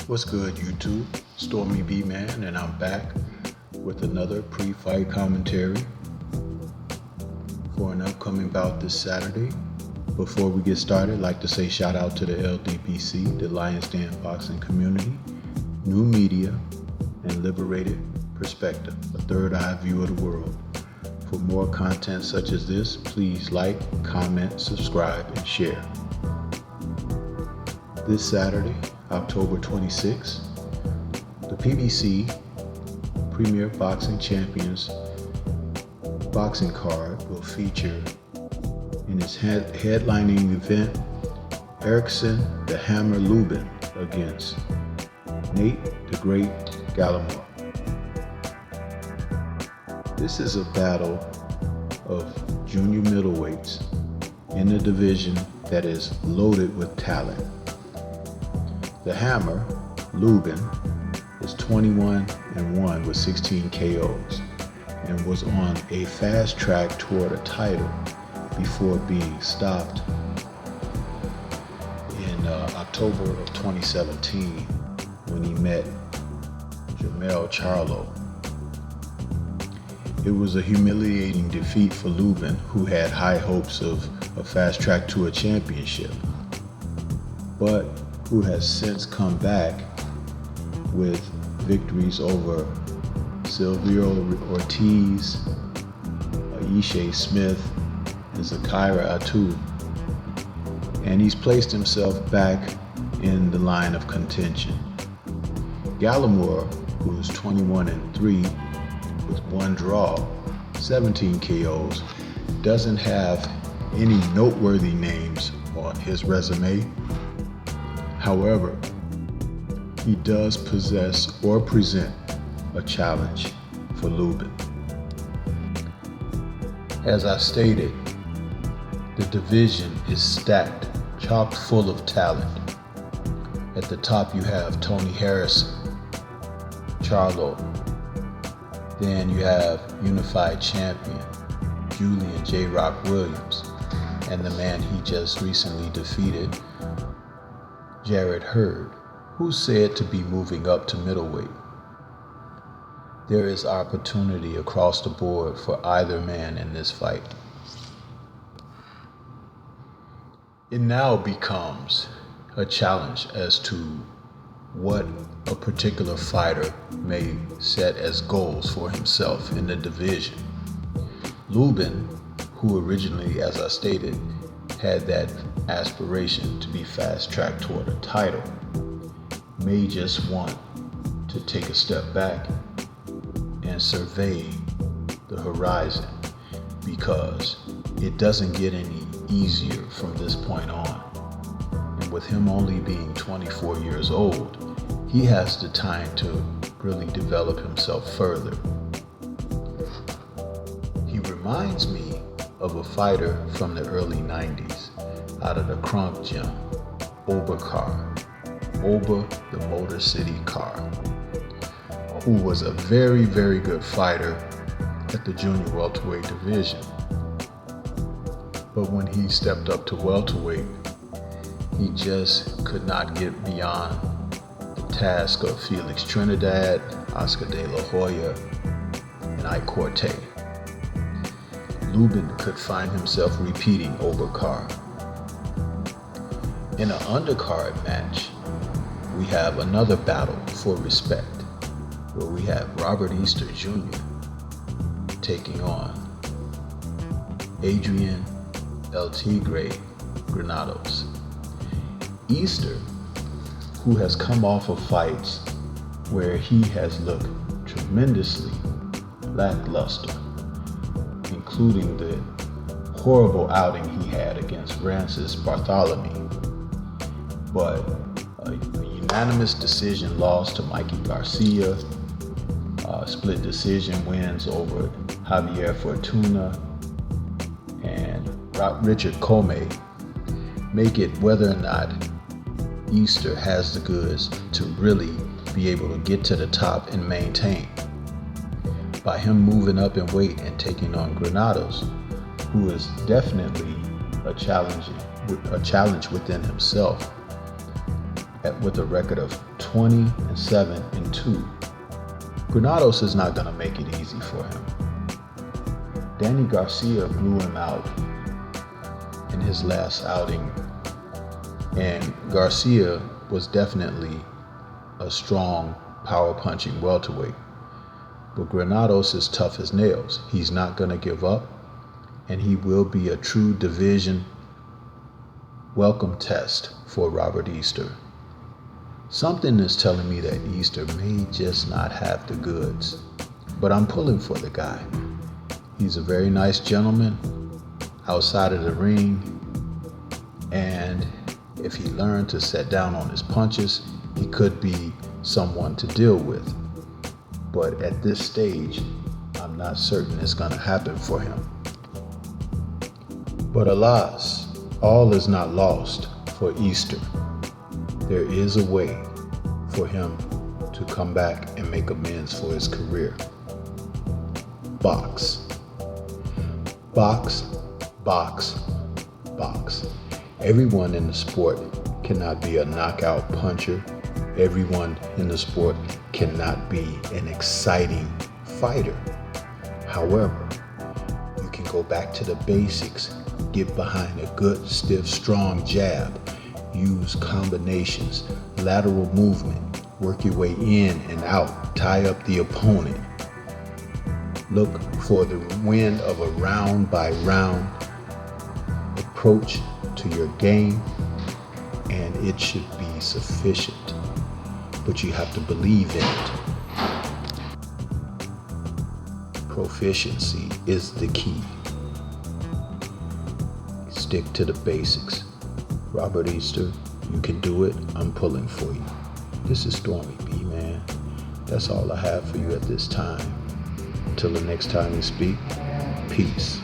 What's good, YouTube? STORMYBMAN, and I'm back with another pre-fight commentary for an upcoming bout this Saturday. Before we get started, I'd like to say shout out to the LDBC, the Lions Den boxing community, new media, and liberated perspective, a third eye view of the world. For more content such as this, please like, comment, subscribe, and share. This Saturday, October 26, the PBC Premier Boxing Champions boxing card will feature in its headlining event Erickson the Hammer Lubin against Nate the Great Gallimore. This is a battle of junior middleweights in a division that is loaded with talent. The Hammer, Lubin, is 21-1 with 16 KOs and was on a fast track toward a title before being stopped in October of 2017 when he met Jermell Charlo. It was a humiliating defeat for Lubin, who had high hopes of a fast track to a championship, but who has since come back with victories over Silvio Ortiz, Aisha Smith, and Zakira Atu, and he's placed himself back in the line of contention. Gallimore, who is 21-3 with one draw, 17 KOs, doesn't have any noteworthy names on his resume. However, he does possess or present a challenge for Lubin. As I stated, the division is stacked, chock full of talent. At the top you have Tony Harrison, Charlo. Then you have unified champion Julian J. Rock Williams, and the man he just recently defeated, Jarrett Hurd, who's said to be moving up to middleweight. There is opportunity across the board for either man in this fight. It now becomes a challenge as to what a particular fighter may set as goals for himself in the division. Lubin, who originally, as I stated, had that aspiration to be fast-tracked toward a title, may just want to take a step back and survey the horizon, because it doesn't get any easier from this point on. And with him only being 24 years old, he has the time to really develop himself further. He reminds me of a fighter from the early 90s out of the Crunk Gym, Oba the Motor City Car, who was a very, very good fighter at the junior welterweight division. But when he stepped up to welterweight, he just could not get beyond the task of Felix Trinidad, Oscar De La Hoya, and Ike Corte. Lubin could find himself repeating Oberkar. In an undercard match, we have another battle for respect, where we have Robert Easter Jr. taking on Adrian El Tigre Granados. Easter, who has come off of fights where he has looked tremendously lackluster, including the horrible outing he had against Francis Bartholomew, but a unanimous decision loss to Mikey Garcia, split decision wins over Javier Fortuna and Richard Comey, make it whether or not Easter has the goods to really be able to get to the top and maintain. By him moving up in weight and taking on Granados, who is definitely a challenge within himself, with a record of 20-7-2. Granados is not going to make it easy for him. Danny Garcia blew him out in his last outing, and Garcia was definitely a strong, power-punching welterweight. But Granados is tough as nails. He's not going to give up, and he will be a true division welcome test for Robert Easter. Something is telling me that Easter may just not have the goods, but I'm pulling for the guy. He's a very nice gentleman outside of the ring, and if he learned to set down on his punches, he could be someone to deal with. But at this stage, I'm not certain it's going to happen for him. But alas, all is not lost for Easter. There is a way for him to come back and make amends for his career. Box. Box, box, box. Everyone in the sport cannot be a knockout puncher. Everyone in the sport cannot be an exciting fighter. However, you can go back to the basics, get behind a good, stiff, strong jab, use combinations, lateral movement, work your way in and out, tie up the opponent. Look for the win of a round by round approach to your game, and it should be sufficient. But you have to believe in it. Proficiency is the key. Stick to the basics. Robert Easter, you can do it. I'm pulling for you. This is STORMYBMAN. That's all I have for you at this time. Until the next time we speak, peace.